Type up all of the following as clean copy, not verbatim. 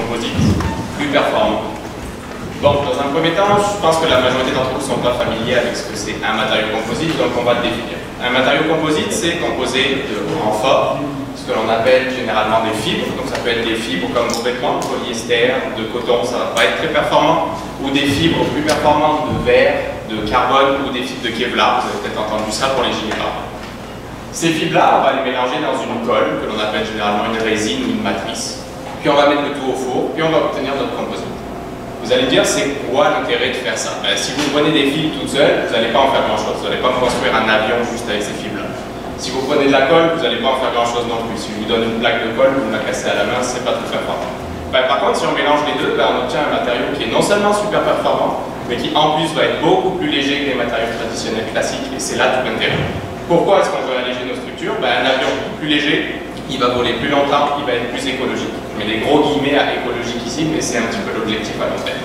composite plus performants. Bon, dans un premier temps, je pense que la majorité d'entre vous ne sont pas familiers avec ce que c'est un matériau composite, donc on va le définir. Un matériau composite, c'est composé de renforts, ce que l'on appelle généralement des fibres, donc ça peut être des fibres comme vos vêtements, de polyester, de coton, ça ne va pas être très performant, ou des fibres plus performantes de verre, de carbone ou des fibres de Kevlar, vous avez peut-être entendu ça pour les gilets pare. Ces fibres-là, on va les mélanger dans une colle, que l'on appelle généralement une résine ou une matrice, puis on va mettre le tout au four, puis on va obtenir notre composite. Vous allez me dire, c'est quoi l'intérêt de faire ça? Ben, si vous prenez des fibres toutes seules, vous n'allez pas en faire grand-chose. Vous n'allez pas construire un avion juste avec ces fibres-là. Si vous prenez de la colle, vous n'allez pas en faire grand-chose non plus. Si je vous donne une plaque de colle, vous la cassez à la main, c'est pas tout performant. Ben, par contre, si on mélange les deux, ben, on obtient un matériau qui est non seulement super performant, mais qui en plus va être beaucoup plus léger que les matériaux traditionnels classiques, et c'est là tout l'intérêt. Pourquoi est-ce qu'on veut alléger nos structures? Ben, un avion plus léger, il va voler plus longtemps, il va être plus écologique. Je mets des gros guillemets à écologique ici, mais c'est un petit peu l'objectif à long terme.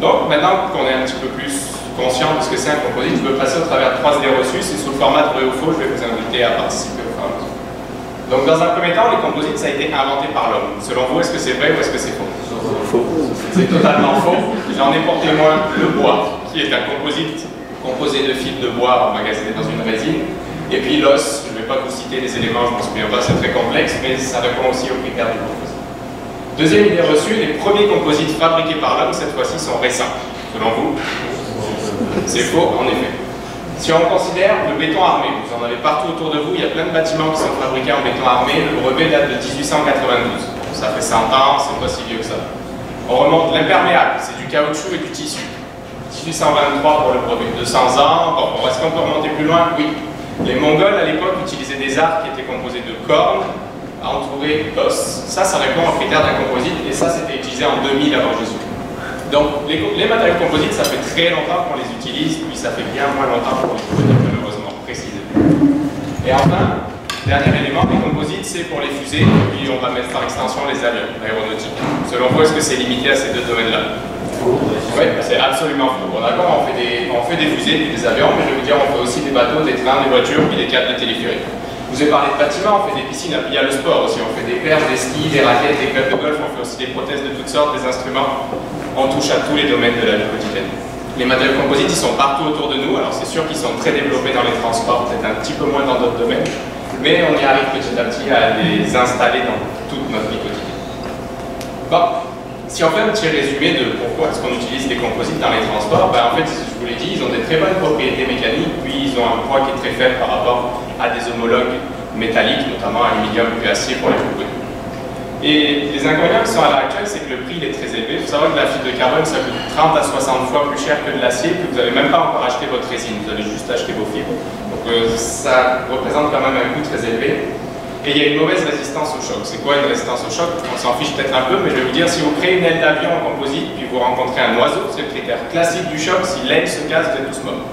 Donc maintenant qu'on est un petit peu plus conscient de ce que c'est un composite, je veux passer au travers de 3 idées reçues, c'est sous le format de vrai ou faux, je vais vous inviter à participer au fur et à mesure. Donc dans un premier temps, les composites, ça a été inventé par l'homme. Selon vous, est-ce que c'est vrai ou est-ce que c'est faux? Faux. C'est totalement faux. J'en ai pour témoin le bois, qui est un composite composé de fibres de bois emmagasinées dans une résine. Et puis l'os, je ne vais pas vous citer les éléments, je ne m'en souviens pas, c'est très complexe, mais ça répond aussi aux critères du composite. Deuxième idée reçue, les premiers composites fabriqués par l'homme, cette fois-ci, sont récents. Selon vous? C'est faux, en effet. Si on considère le béton armé, vous en avez partout autour de vous, il y a plein de bâtiments qui sont fabriqués en béton armé, le brevet date de 1892. Ça fait 100 ans, c'est pas si vieux que ça. On remonte l'imperméable, c'est du caoutchouc et du tissu. 1823 pour le brevet, 200 ans, bon, est-ce qu'on peut remonter plus loin? Oui. Les Mongols, à l'époque, utilisaient des arcs qui étaient composés de cornes, entourés d'os. Ça répond aux critères d'un composite, et ça, c'était utilisé en 2000 avant Jésus. Donc, les matériaux composites, ça fait très longtemps qu'on les utilise, puis ça fait bien moins longtemps qu'on les utilise, malheureusement, précisément. Et enfin, dernier élément, les composites, c'est pour les fusées, puis on va mettre par extension les avions aéronautiques. Selon vous, est-ce que c'est limité à ces deux domaines-là? Oui, c'est absolument faux. Bon, d'accord, on fait des fusées puis des avions, mais je veux dire, on fait aussi des bateaux, des trains, des voitures, puis des câbles de téléphérique. Je vous ai parlé de bâtiments, on fait des piscines, puis il y a le sport aussi, on fait des perches, des skis, des raquettes, des clubs de golf, on fait aussi des prothèses de toutes sortes, des instruments. On touche à tous les domaines de la vie quotidienne. Les matériaux composites, ils sont partout autour de nous, alors c'est sûr qu'ils sont très développés dans les transports, peut-être un petit peu moins dans d'autres domaines, mais on y arrive petit à petit à les installer dans toute notre vie quotidienne. Bon. Si on fait un petit résumé de pourquoi est-ce qu'on utilise des composites dans les transports, ben en fait, je vous l'ai dit, ils ont des très bonnes propriétés mécaniques, puis ils ont un poids qui est très faible par rapport à des homologues métalliques, notamment aluminium puis acier pour les plus connus. Et les inconvénients qui sont à l'heure actuelle, c'est que le prix il est très élevé. Il faut savoir que la fibre de carbone, ça coûte 30 à 60 fois plus cher que de l'acier, puis vous n'avez même pas encore acheté votre résine, vous avez juste acheté vos fibres. Donc ça représente quand même un coût très élevé. Et il y a une mauvaise résistance au choc. C'est quoi une résistance au choc? On s'en fiche peut-être un peu, mais je vais vous dire, si vous créez une aile d'avion en composite, puis vous rencontrez un oiseau, c'est le critère classique du choc, si l'aile se casse, vous êtes tous morts.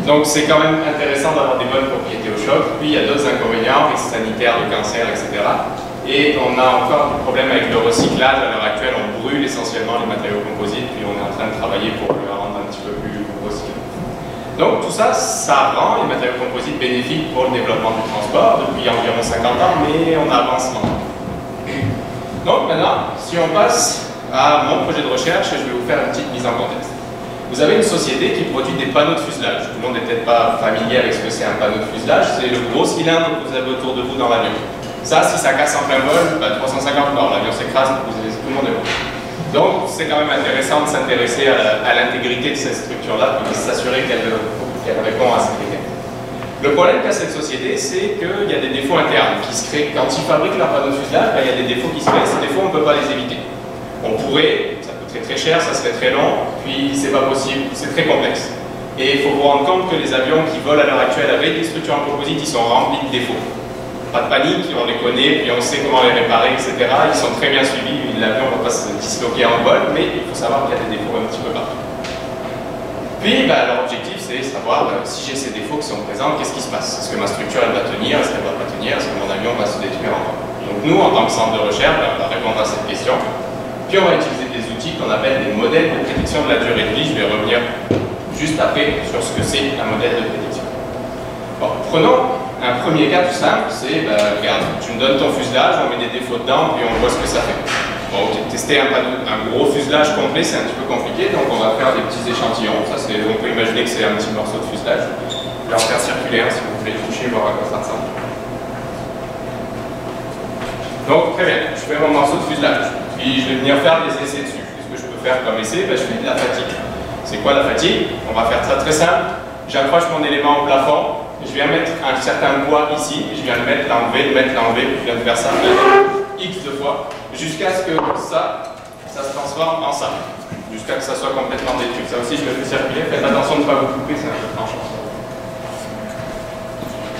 Donc c'est quand même intéressant d'avoir des bonnes propriétés au choc. Puis il y a d'autres inconvénients, risques sanitaires, de cancer, etc. Et on a encore des problèmes avec le recyclage. À l'heure actuelle, on brûle essentiellement les matériaux composites, puis on est en train de travailler pour le rendre un petit peu plus recyclable. Donc tout ça, ça rend les matériaux composites bénéfiques pour le développement du transport depuis environ 50 ans, mais on avance lentement. Donc maintenant, si on passe à mon projet de recherche, je vais vous faire une petite mise en contexte. Vous avez une société qui produit des panneaux de fuselage. Tout le monde n'est peut-être pas familier avec ce que c'est un panneau de fuselage. C'est le gros cylindre que vous avez autour de vous dans l'avion. Ça, si ça casse en plein vol, 350 morts, l'avion s'écrase, tout le monde est mort. Donc, c'est quand même intéressant de s'intéresser à l'intégrité de cette structure-là et de s'assurer qu'elle répond à ces critères. Le problème qu'a cette société, c'est qu'il y a des défauts internes qui se créent. Quand ils fabriquent leur panneau de fuselage, il y a des défauts qui se créent. Ces défauts, on ne peut pas les éviter. On pourrait, ça coûterait très cher, ça serait très long, puis c'est pas possible, c'est très complexe. Et il faut vous rendre compte que les avions qui volent à l'heure actuelle avec des structures en composite, ils sont remplis de défauts. Pas de panique, on les connaît, puis on sait comment les réparer, etc. Ils sont très bien suivis, l'avion ne va pas se disloquer en vol, mais il faut savoir qu'il y a des défauts un petit peu partout. Puis, leur objectif, c'est savoir si j'ai ces défauts qui sont présents, qu'est-ce qui se passe? Est-ce que ma structure, elle va tenir? Est-ce qu'elle ne va pas tenir? Est-ce que mon avion va se détruire en vol? Donc nous, en tant que centre de recherche, on va répondre à cette question. Puis on va utiliser des outils qu'on appelle des modèles de prédiction de la durée de vie. Je vais revenir juste après sur ce que c'est un modèle de prédiction. Bon, prenons un premier cas tout simple, c'est, regarde, tu me donnes ton fuselage, on met des défauts dedans, puis on voit ce que ça fait. Bon, tester un gros fuselage complet, c'est un petit peu compliqué, donc on va faire des petits échantillons. Ça, on peut imaginer que c'est un petit morceau de fuselage. Je vais en faire circuler un si vous voulez le toucher, voir à quoi ça ressemble. Donc, très bien, je fais mon morceau de fuselage. Puis je vais venir faire des essais dessus. Qu'est-ce que je peux faire comme essai? Ben, je fais de la fatigue. C'est quoi la fatigue? On va faire ça très simple. J'accroche mon élément au plafond. Je viens mettre un certain poids ici. Je viens le mettre, l'enlever, puis je viens de faire ça X de fois. Jusqu'à ce que ça se transforme en ça. Jusqu'à ce que ça soit complètement détruit. Ça aussi, je le fais circuler. Faites attention de ne pas vous couper, c'est un peu tranchant.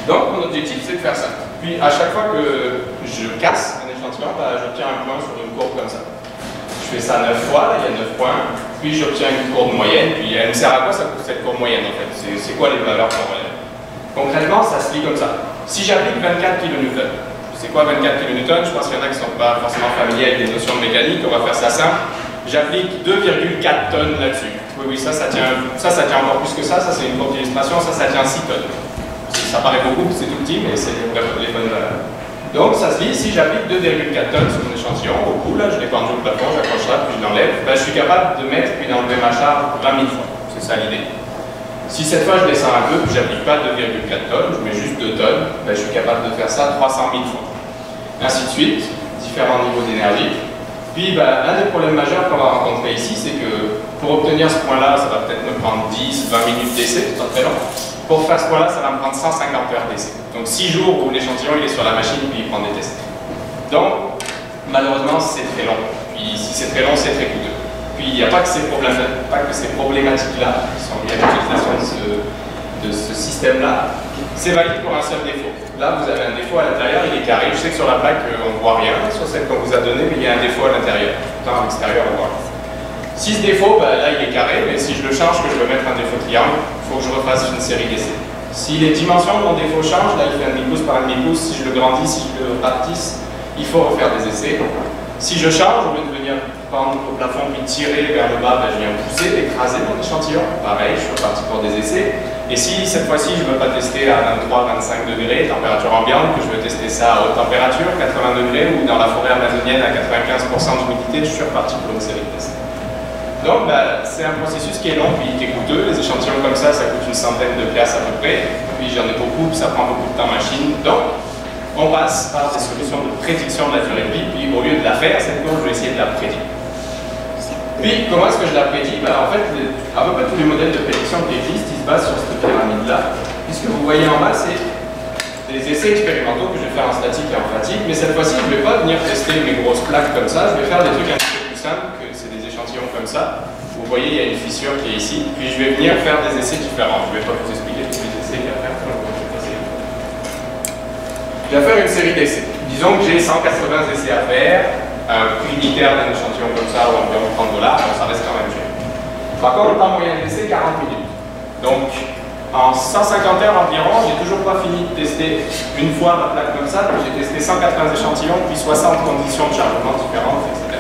Donc, mon objectif, c'est de faire ça. Puis, à chaque fois que je casse un échantillon, bah, j'obtiens un point sur une courbe comme ça. Je fais ça 9 fois, là, il y a 9 points. Puis, j'obtiens une courbe moyenne. Puis, elle me sert à quoi cette courbe moyenne, en fait? C'est quoi les valeurs qu'on relève? Concrètement, ça se lit comme ça. Si j'applique 24 kN, c'est quoi 24 kN? Je pense qu'il y en a qui ne sont pas forcément familiers avec des notions de mécanique. On va faire ça simple. J'applique 2,4 tonnes là-dessus. Oui, ça tient encore plus que ça. Ça, c'est une courbe d'illustration. Ça tient 6 tonnes. Ça paraît beaucoup, c'est tout petit, mais c'est les bonnes valeurs. Donc ça se lit, si j'applique 2,4 tonnes sur mon échantillon, au bout, là, je l'ai pendu au plafond, j'accroche ça, puis je l'enlève, ben, je suis capable de mettre puis d'enlever ma charge 20 000 fois. C'est ça l'idée. Si cette fois je descends un peu, puis j'applique pas 2,4 tonnes, je mets juste 2 tonnes, ben, je suis capable de faire ça 300 000 fois. Ainsi de suite, différents niveaux d'énergie. Puis ben, un des problèmes majeurs qu'on va rencontrer ici, c'est que pour obtenir ce point-là, ça va peut-être me prendre 10, 20 minutes d'essai, c'est pas très long. Pour faire ce point-là, ça va me prendre 150 heures d'essai. Donc 6 jours où l'échantillon il est sur la machine puis il prend des tests. Donc, malheureusement, c'est très long. Puis si c'est très long, c'est très coûteux. Puis il n'y a pas que ces problématiques-là qui sont liées à l'utilisation de ce système-là. C'est valide pour un seul défaut. Là, vous avez un défaut à l'intérieur, il est carré. Je sais que sur la plaque, on ne voit rien sur celle qu'on vous a donnée, mais il y a un défaut à l'intérieur. Pourtant, à l'extérieur, on voit rien. Si ce défaut, ben, là il est carré, mais si je le change, que je veux mettre un défaut triangle, il faut que je refasse une série d'essais. Si les dimensions de mon défaut changent, là il fait un demi-pouce par un demi-pouce, si je le grandis, si je le rapetisse, il faut refaire des essais. Si je change, au lieu de venir prendre au plafond puis tirer vers le bas, ben, je viens pousser, écraser mon échantillon. Pareil, je suis reparti pour des essais. Et si cette fois-ci je ne veux pas tester à 23-25 degrés, température ambiante, que je veux tester ça à haute température, 80 degrés, ou dans la forêt amazonienne à 95% d'humidité, je suis reparti pour une série de tests. Donc, bah, c'est un processus qui est long puis qui est coûteux. Les échantillons comme ça coûte une centaine de piastres à peu près. Puis j'en ai beaucoup, puis ça prend beaucoup de temps machine. Donc, on passe par des solutions de prédiction de la durée de vie. Puis au lieu de la faire, cette courbe, je vais essayer de la prédire. Puis, comment est-ce que je la prédis? Bah, en fait, à peu près tous les modèles de prédiction qui existent, ils se basent sur cette pyramide-là. Puisque vous voyez en bas, c'est des essais expérimentaux que je vais faire en statique et en fatigue. Mais cette fois-ci, je ne vais pas venir tester mes grosses plaques comme ça. Je vais faire des trucs un petit peu plus simples, que c'est des échantillons comme ça. Vous voyez, il y a une fissure qui est ici. Puis je vais venir faire des essais différents. Je ne vais pas vous expliquer tous les essais qu'il y a à faire. Je vais faire une série d'essais. Disons que j'ai 180 essais à faire. Un prix unitaire d'un échantillon comme ça, ou environ $30, donc ça reste quand même cher. Par contre, le temps moyen d'essai, 40 minutes. Donc, en 150 heures environ, j'ai toujours pas fini de tester une fois ma plaque comme ça. J'ai testé 180 échantillons, puis 60 conditions de chargement différentes, etc.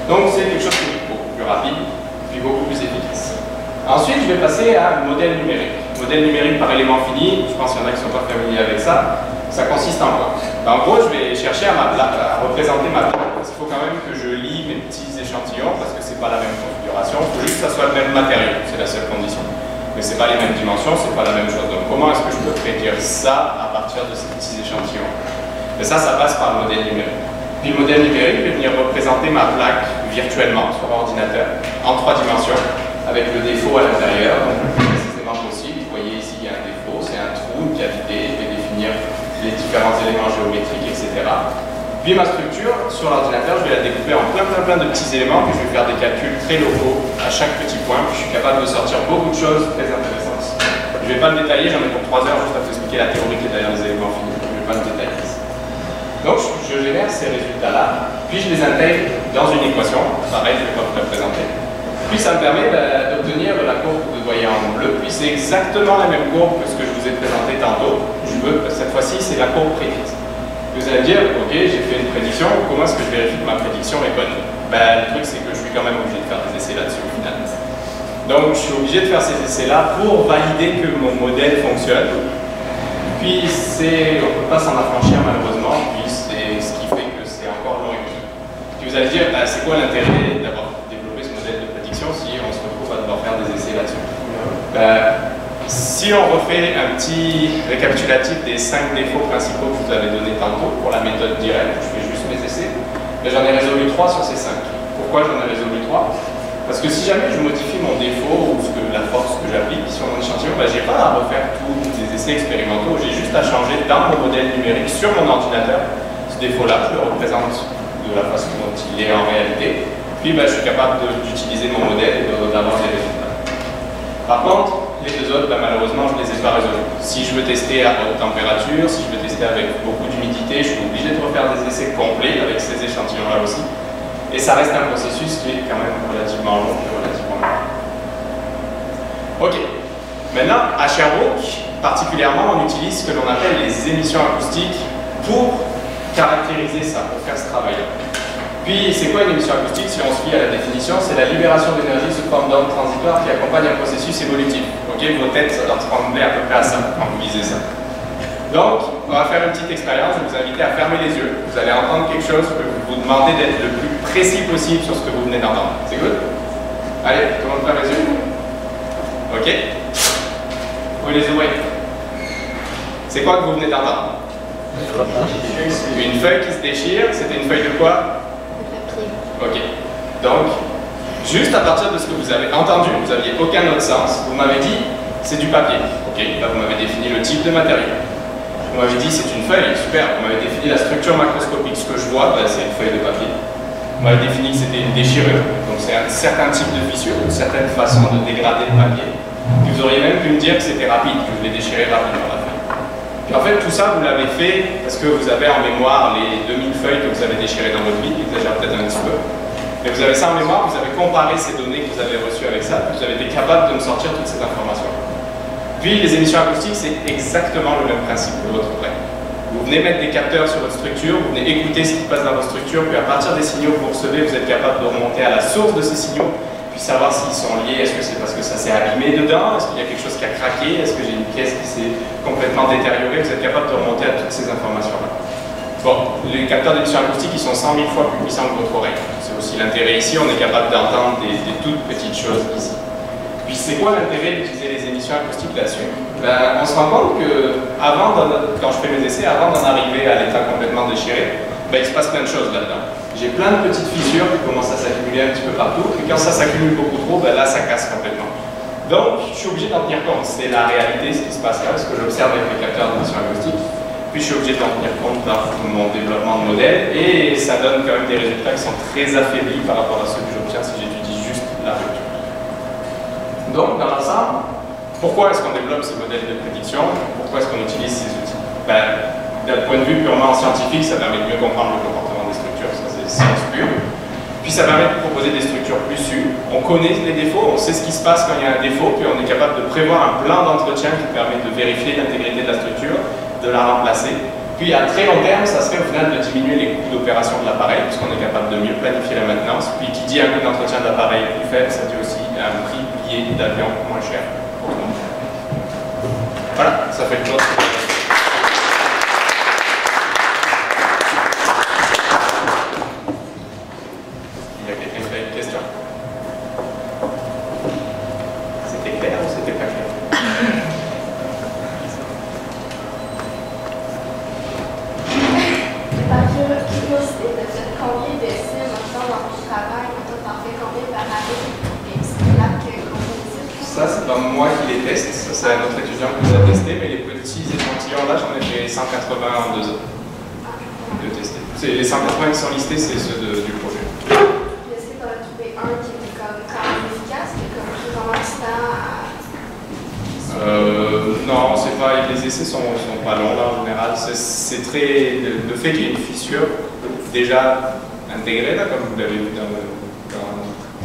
Donc, c'est quelque chose qui est beaucoup plus rapide, puis beaucoup plus efficace. Ensuite, je vais passer à un modèle numérique. Modèle numérique par élément fini, je pense qu'il y en a qui ne sont pas familiers avec ça. Ça consiste en quoi? En gros, je vais chercher à représenter ma plaque. Parce qu'il faut quand même que je lie mes petits échantillons, parce que c'est pas la même configuration. Il faut juste que ça soit le même matériau, c'est la seule condition. Mais c'est pas les mêmes dimensions, c'est pas la même chose. Donc comment est-ce que je peux prédire ça à partir de ces petits échantillons? Et ça passe par le modèle numérique. Puis le modèle numérique va venir représenter ma plaque virtuellement sur l'ordinateur, en 3 dimensions, avec le défaut à l'intérieur, donc le plus précisément possible. Vous voyez ici, il y a un défaut, c'est un trou, une cavité, je vais définir les différents éléments géométriques, etc. Puis ma structure, sur l'ordinateur, je vais la découper en plein de petits éléments, puis je vais faire des calculs très locaux à chaque petit point, puis je suis capable de sortir beaucoup de choses très intéressantes. Je ne vais pas le détailler, j'en ai pour 3 heures juste à vous expliquer la théorie qui est derrière les éléments finis. Je ne vais pas le détailler ici. Donc je génère ces résultats-là, puis je les intègre dans une équation, pareil, je ne vais pas vous la présenter. Puis ça me permet d'obtenir la courbe que vous voyez en bleu, puis c'est exactement la même courbe que ce que je vous ai présenté tantôt. Cette fois-ci, c'est la courbe prédite. Vous allez me dire, ok, j'ai fait une prédiction, comment est-ce que je vérifie que ma prédiction est bonne? Le truc, c'est que je suis quand même obligé de faire des essais là-dessus au final. Donc je suis obligé de faire ces essais-là pour valider que mon modèle fonctionne. Puis on ne peut pas s'en affranchir malheureusement, puis c'est ce qui fait que c'est encore long et coûteux. Puis vous vous allez dire, bah, c'est quoi l'intérêt d'avoir développé ce modèle de prédiction si on se retrouve à devoir faire des essais là-dessus? Si on refait un petit récapitulatif des 5 défauts principaux que je vous avais donnés tantôt pour la méthode directe, je fais juste mes essais, j'en ai résolu 3 sur ces 5. Pourquoi j'en ai résolu 3? Parce que si jamais je modifie mon défaut ou la force que j'applique sur mon échantillon, j'ai pas à refaire tous les essais expérimentaux, j'ai juste à changer dans mon modèle numérique sur mon ordinateur. Ce défaut-là, je le représente de la façon dont il est en réalité, puis je suis capable d'utiliser mon modèle et d'avoir des résultats. Par contre, les deux autres, malheureusement, je ne les ai pas résolus. Si je veux tester à haute température, si je veux tester avec beaucoup d'humidité, je suis obligé de refaire des essais complets avec ces échantillons-là aussi. Et ça reste un processus qui est quand même relativement long et relativement long. Ok. Maintenant, à Sherbrooke, particulièrement, on utilise ce que l'on appelle les émissions acoustiques pour caractériser ça, pour faire ce travail-là. Puis, c'est quoi une émission acoustique? Si on se fie à la définition, c'est la libération d'énergie sous forme d'ondes transitoires qui accompagne un processus évolutif. Ok, vos têtes, ça doit ressembler à peu près à ça quand vous lisez ça. Donc, on va faire une petite expérience. Je vais vous inviter à fermer les yeux. Vous allez entendre quelque chose que vous demandez d'être le plus précis possible sur ce que vous venez d'entendre. C'est good? Allez, tout le monde ferme les yeux. Ok? Vous pouvez les ouvrir. C'est quoi que vous venez d'entendre? Une feuille qui se déchire. C'était une feuille de quoi? Ok. Donc, juste à partir de ce que vous avez entendu, vous n'aviez aucun autre sens, vous m'avez dit c'est du papier. Ok, là vous m'avez défini le type de matériau. Vous m'avez dit c'est une feuille, super. Vous m'avez défini la structure macroscopique. Ce que je vois, c'est une feuille de papier. Vous m'avez défini que c'était une déchirure. Donc c'est un certain type de fissure, une certaine façon de dégrader le papier. Puis vous auriez même pu me dire que c'était rapide, que je l'ai déchiré rapidement la feuille. Puis en fait, tout ça, vous l'avez fait parce que vous avez en mémoire les 2000 feuilles que vous avez déchirées dans votre vie, j'exagère peut-être un petit peu. Mais vous avez ça en mémoire, vous avez comparé ces données que vous avez reçues avec ça, puis vous avez été capable de me sortir toutes ces informations. Puis les émissions acoustiques, c'est exactement le même principe de l'autre près. Vous venez mettre des capteurs sur votre structure, vous venez écouter ce qui passe dans votre structure, puis à partir des signaux que vous recevez, vous êtes capable de remonter à la source de ces signaux, puis savoir s'ils sont liés. Est-ce que c'est parce que ça s'est abîmé dedans? Est-ce qu'il y a quelque chose qui a craqué? Est-ce que j'ai une pièce qui s'est complètement détériorée? Vous êtes capable de remonter à toutes ces informations-là. Bon, les capteurs d'émission acoustique, ils sont 100 000 fois plus puissants que votre oreille. C'est aussi l'intérêt ici, on est capable d'entendre des toutes petites choses ici. Puis c'est quoi l'intérêt d'utiliser les émissions acoustiques là-dessus? On se rend compte que, quand je fais mes essais, avant d'en arriver à l'état complètement déchiré, il se passe plein de choses là-dedans. J'ai plein de petites fissures qui commencent à s'accumuler un petit peu partout, et quand ça s'accumule beaucoup trop, là ça casse complètement. Donc je suis obligé d'en tenir compte, c'est la réalité, ce qui se passe là, ce que j'observe avec les capteurs d'émission acoustique. Puis je suis obligé d'en tenir compte dans mon développement de modèle, et ça donne quand même des résultats qui sont très affaiblis par rapport à ceux que j'obtiens si j'étudie juste la rupture. Donc dans l'ensemble, pourquoi est-ce qu'on développe ces modèles de prédiction? Pourquoi est-ce qu'on utilise ces outils? D'un point de vue purement scientifique, ça permet de mieux comprendre le comportement des structures, ça c'est science pure. Puis ça permet de proposer des structures plus sûres. On connaît les défauts, on sait ce qui se passe quand il y a un défaut, puis on est capable de prévoir un plan d'entretien qui permet de vérifier l'intégrité de la structure, de la remplacer. Puis à très long terme, ça serait au final de diminuer les coûts d'opération de l'appareil, puisqu'on est capable de mieux planifier la maintenance. Puis qui dit un coût d'entretien de l'appareil plus faible, ça dit aussi un prix billet d'avion moins cher pour tout le monde. Voilà, ça fait le tour. Il y a quelqu'un qui a une question? C'était clair ou c'était pas clair? Par curiosité, tu as fait combien d'essais maintenant dans ton travail? Tu en fais combien par année? Et c'est là que ça, c'est pas moi qui les teste, ça c'est un autre étudiant qui les a testés, mais les petits échantillons là, j'en ai fait 180 en 2 ans de tester. Les 180 qui sont listés, c'est ceux du projet. Est-ce que tu as trouvé un qui était quand même efficace, qui est vraiment instant? Non, c'est pas, les essais sont pas longs là en général. C'est très. Le fait qu'il y ait une fissure déjà intégrée, là, comme vous l'avez vu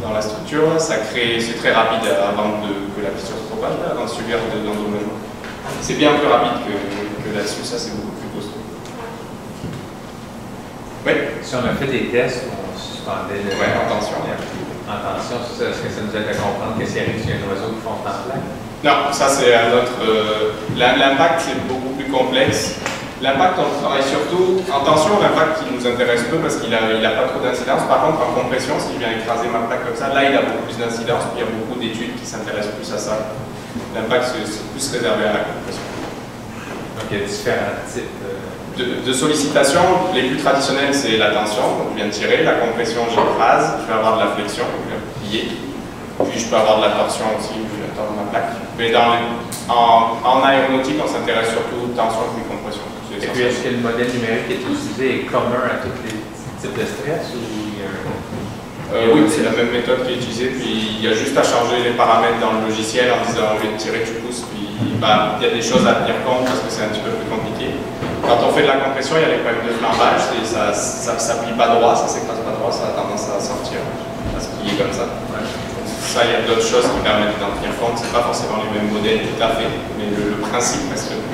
dans la structure, là, ça crée. C'est très rapide avant que la fissure se propage, là, avant de subir de l'endommagement. C'est bien plus rapide que là-dessus, ça c'est beaucoup plus costaud. Oui. Si on a fait des tests où on suspendait le. Oui, en tension. En tension, c'est ça, est-ce que ça nous aide à comprendre qu'est-ce qui arrive s'il y a un oiseau qui fonce en plaque? Non, ça c'est un autre. L'impact c'est beaucoup plus complexe. L'impact, on travaille surtout en tension. L'impact, il nous intéresse peu parce qu'il n'a pas trop d'incidence. Par contre, en compression, si je viens écraser ma plaque comme ça, là, il a beaucoup plus d'incidence. Puis il y a beaucoup d'études qui s'intéressent plus à ça. L'impact, c'est plus réservé à la compression. Donc, il y a différents types de sollicitation. Les plus traditionnels, c'est la tension. Donc, je viens de tirer. La compression, j'écrase. Je vais avoir de la flexion, je vais plier. Puis je peux avoir de la torsion aussi, je vais tordre ma plaque. Mais en aéronautique, on s'intéresse surtout tension puis compression. Et puis, est-ce que le modèle numérique qui est utilisé est commun à tous les types de stress ou il y a oui, c'est la même méthode qui est utilisée. Puis il y a juste à changer les paramètres dans le logiciel en disant au lieu de tirer, tu pousses. Puis il y a des choses à tenir compte parce que c'est un petit peu plus compliqué. Quand on fait de la compression, il y a les problèmes de flambage. Et ça plie pas droit, ça s'écrase pas droit, ça a tendance à sortir, à se plier comme ça. Ouais. Ça, il y a d'autres choses qui permettent d'en tenir compte. C'est pas forcément les mêmes modèles tout à fait, mais le principe reste le même.